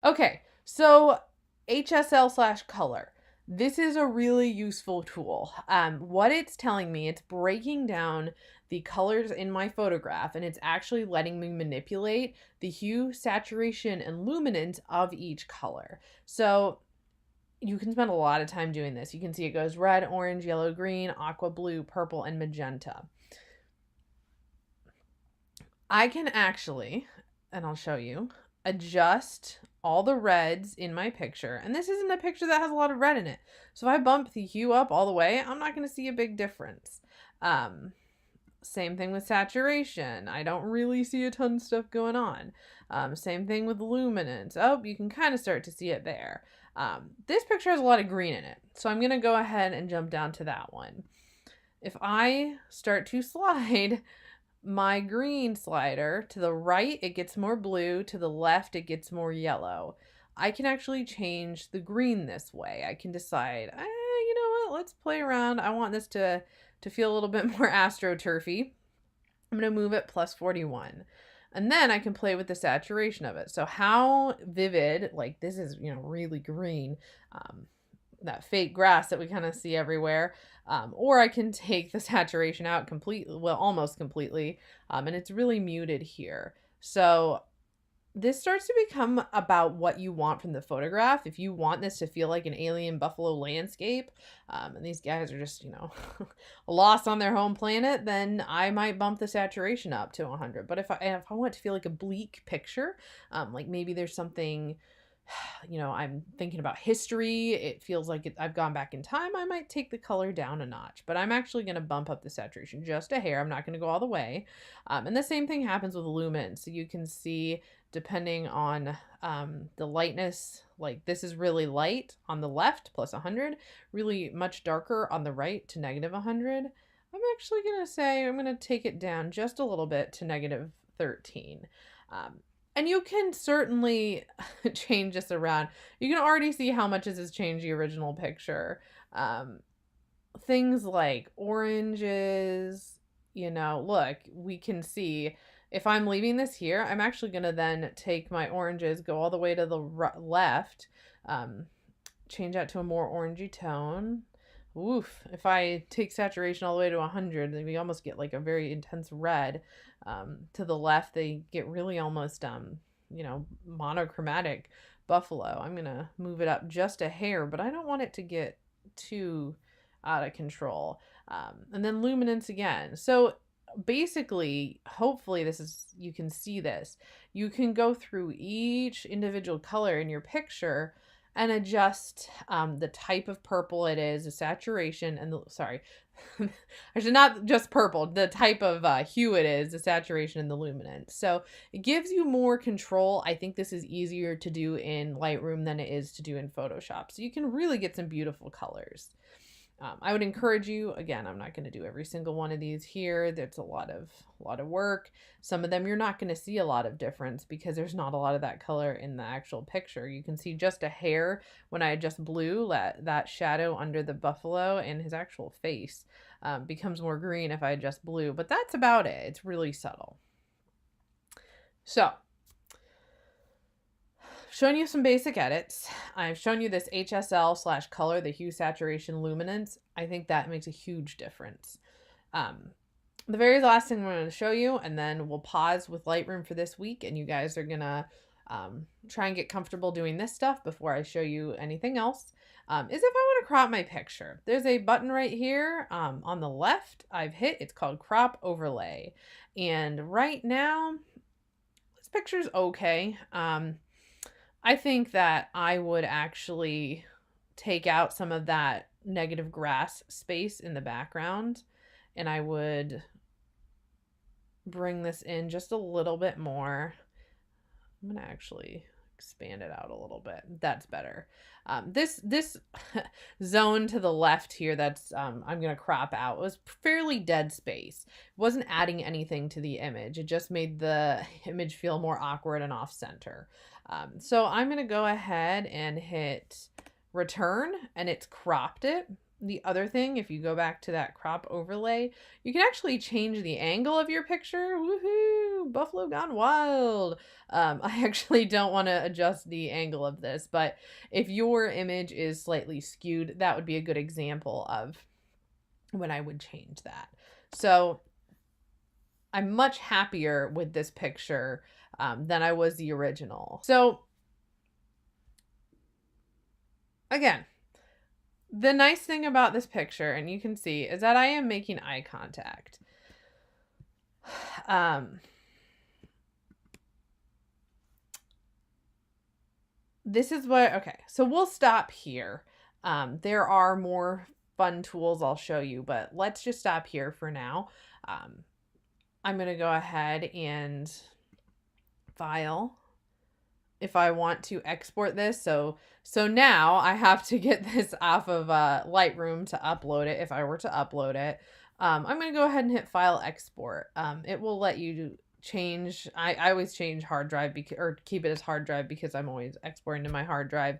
Okay, so HSL/color. This is a really useful tool. What it's telling me, it's breaking down the colors in my photograph and it's actually letting me manipulate the hue, saturation, and luminance of each color. So you can spend a lot of time doing this. You can see it goes red, orange, yellow, green, aqua blue, purple, and magenta. I can actually, and I'll show you, adjust all the reds in my picture. And this isn't a picture that has a lot of red in it. So if I bump the hue up all the way, I'm not going to see a big difference. Same thing with saturation. I don't really see a ton of stuff going on. Same thing with luminance. Oh, you can kind of start to see it there. This picture has a lot of green in it. So I'm going to go ahead and jump down to that one. If I start to slide my green slider to the right, it gets more blue. To the left, it gets more yellow. I can actually change the green this way. I can decide, you know what, let's play around. I want this to feel a little bit more astroturfy. I'm going to move it plus 41. And then I can play with the saturation of it. So how vivid, like this is, really green. That fake grass that we kind of see everywhere. Or I can take the saturation out completely, well, almost completely, and it's really muted here. So this starts to become about what you want from the photograph. If you want this to feel like an alien buffalo landscape, and these guys are just, lost on their home planet, then I might bump the saturation up to 100. But if I want it to feel like a bleak picture, like maybe there's something, I'm thinking about history, it feels like I've gone back in time, I might take the color down a notch. But I'm actually going to bump up the saturation just a hair. I'm not going to go all the way. And the same thing happens with luminance. So you can see, depending on the lightness, like this is really light on the left, plus 100, really much darker on the right to negative 100. I'm actually going to say I'm going to take it down just a little bit to negative 13. And you can certainly change this around. You can already see how much this has changed the original picture. Things like oranges, look, we can see if I'm leaving this here, I'm actually going to then take my oranges, go all the way to the left, change that to a more orangey tone. Oof, if I take saturation all the way to 100, then we almost get like a very intense red. To the left, they get really almost, monochromatic buffalo. I'm going to move it up just a hair, but I don't want it to get too out of control. And then luminance again. So basically, hopefully you can see this. You can go through each individual color in your picture and adjust the type of purple it is, the saturation, and I should not just purple, the type of hue it is, the saturation, and the luminance. So it gives you more control. I think this is easier to do in Lightroom than it is to do in Photoshop. So you can really get some beautiful colors. I would encourage you, again, I'm not going to do every single one of these here. That's a lot of work. Some of them you're not going to see a lot of difference because there's not a lot of that color in the actual picture. You can see just a hair when I adjust blue, that shadow under the buffalo and his actual face becomes more green if I adjust blue. But that's about it. It's really subtle. So showing you some basic edits. I've shown you this HSL/color, the hue, saturation, luminance. I think that makes a huge difference. The very last thing I'm going to show you, and then we'll pause with Lightroom for this week, and you guys are going to try and get comfortable doing this stuff before I show you anything else, is if I want to crop my picture. There's a button right here on the left I've hit. It's called Crop Overlay. And right now, this picture's okay. I think that I would actually take out some of that negative grass space in the background, and I would bring this in just a little bit more. I'm going to actually expand it out a little bit. That's better. This zone to the left here that's I'm going to crop out was fairly dead space. It wasn't adding anything to the image. It just made the image feel more awkward and off center. So I'm going to go ahead and hit return, and it's cropped it. The other thing, if you go back to that crop overlay, you can actually change the angle of your picture. Woohoo! Buffalo gone wild. I actually don't want to adjust the angle of this, but if your image is slightly skewed, that would be a good example of when I would change that. So I'm much happier with this picture than I was the original. So again, the nice thing about this picture, and you can see, is that I am making eye contact. This is what, okay, so we'll stop here. There are more fun tools I'll show you, but let's just stop here for now. I'm going to go ahead and file if I want to export this. So now I have to get this off of Lightroom to upload it if I were to upload it. I'm going to go ahead and hit file export. It will let you change. I always change hard drive or keep it as hard drive because I'm always exporting to my hard drive.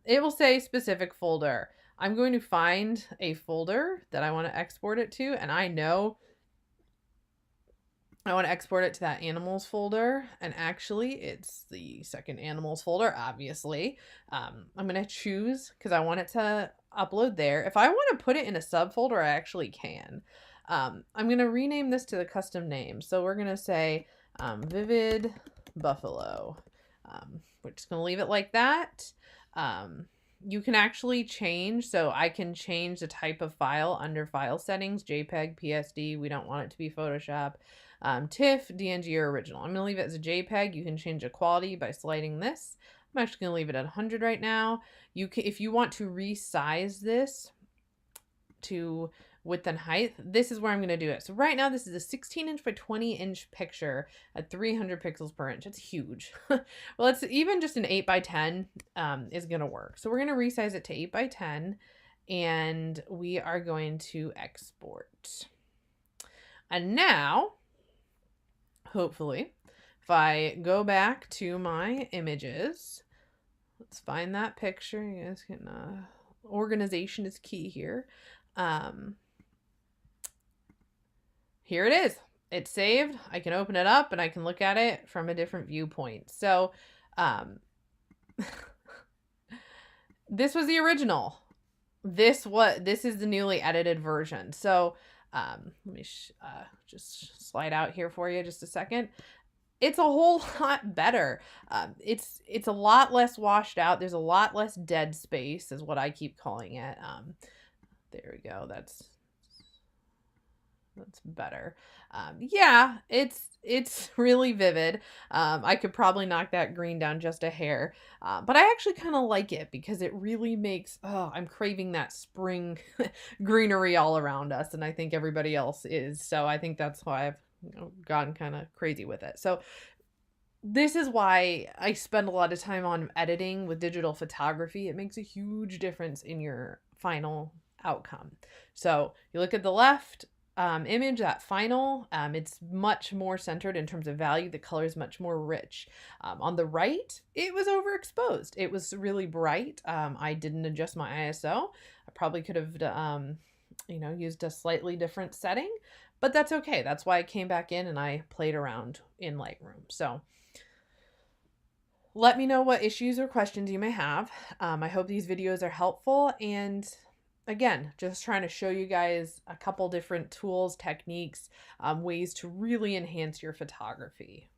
It will say specific folder. I'm going to find a folder that I want to export it to, and I know I want to export it to that animals folder, and actually it's the second animals folder, obviously. I'm going to choose because I want it to upload there. If I want to put it in a subfolder, I actually can. I'm going to rename this to the custom name. So we're going to say Vivid Buffalo. We're just going to leave it like that. You can actually change, so I can change the type of file under file settings, JPEG, PSD. We don't want it to be Photoshop. TIFF, DNG, or original. I'm going to leave it as a JPEG. You can change the quality by sliding this. I'm actually going to leave it at 100 right now. You can, if you want to resize this to width and height, this is where I'm going to do it. So right now this is a 16-inch by 20-inch picture at 300 pixels per inch. It's huge. Well, it's even just an 8 by 10 is going to work. So we're going to resize it to 8 by 10, and we are going to export. And now, hopefully, if I go back to my images, let's find that picture. You guys can, organization is key here. Here it is. It's saved. I can open it up and I can look at it from a different viewpoint. So, this was the original. This is the newly edited version. So, let me just slide out here for you just a second. It's a whole lot better. It's a lot less washed out. There's a lot less dead space is what I keep calling it. There we go. That's better. Yeah, it's really vivid. I could probably knock that green down just a hair. But I actually kind of like it because it really makes, I'm craving that spring greenery all around us. And I think everybody else is. So I think that's why I've gotten kind of crazy with it. So this is why I spend a lot of time on editing with digital photography. It makes a huge difference in your final outcome. So you look at the left image, that final, it's much more centered in terms of value. The color is much more rich. On the right, it was overexposed. It was really bright. I didn't adjust my ISO. I probably could have, used a slightly different setting, but that's okay. That's why I came back in and I played around in Lightroom. So let me know what issues or questions you may have. I hope these videos are helpful, and again, just trying to show you guys a couple different tools, techniques, ways to really enhance your photography.